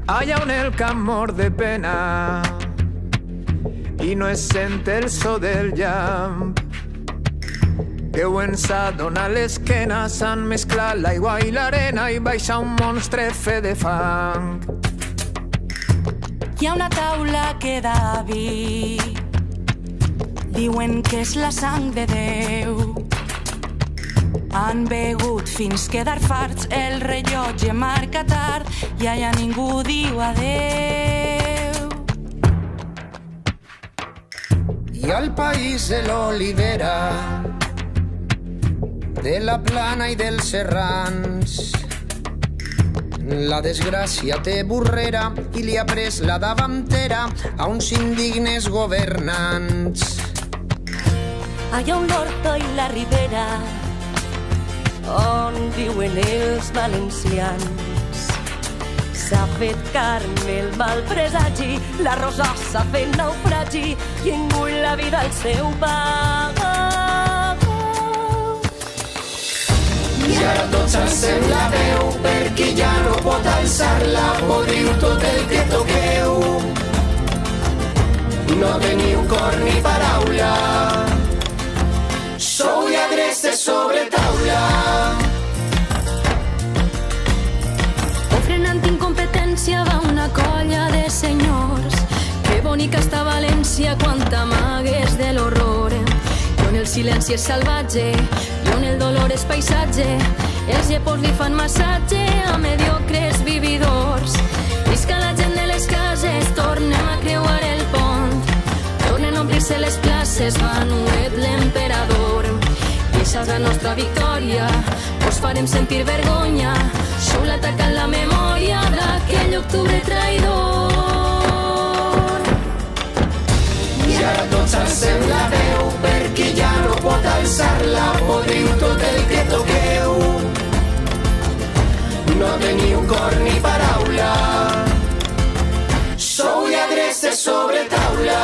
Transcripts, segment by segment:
allà on el camp mor de pena i no es sent el so del llamp. Déu ens ha donat l'esquena, s'han mesclat l'aigua i l'arena i baixa un monstre fet de fang. Hi ha una taula que d'avi diuen que és la sang de Déu. Han begut fins quedar farts, el rellotge marca tard i allà ningú diu adeu. I al país de l'olivera, de la plana i dels serrans, la desgràcia té burrera i li ha pres la davantera a uns indignes governants. Allà on l'Horta i la Ribera, on viuen els valencians, s'ha fet carn el mal presagi, la rosa s'ha fet naufragi i engull la vida al seu pas. I ara tot s'encén la veu perquè ja no pot alçar-la, podriu tot el que toqueu, no teniu cor ni paraula, sou lladresses sobre taula. Ofrenant incompetència va una colla de senyors. Que bonica està València quan t'amagues de l'horror, i on el silenci és salvatge i on el dolor és paisatge. Els llepors li fan massatge a mediocres vividors. Visca la gent de les cases, tornem a creuar el pont, tornen a omplir-se les places, Manuet l'emperador. I això és la nostra victòria, us farem sentir vergonya, sou l'atac a la memòria d'aquell octubre traïdor. I ara tot s'encén la veu perquè ja no pot alçar-la, podriu tot el que toqueu, no teniu cor ni paraula, sou lladresses sobre taula.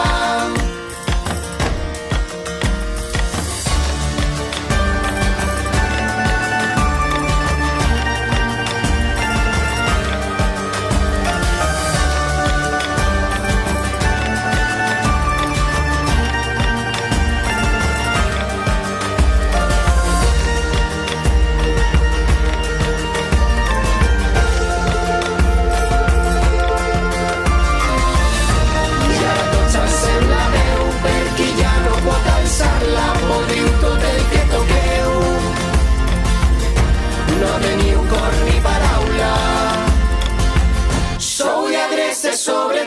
Sobre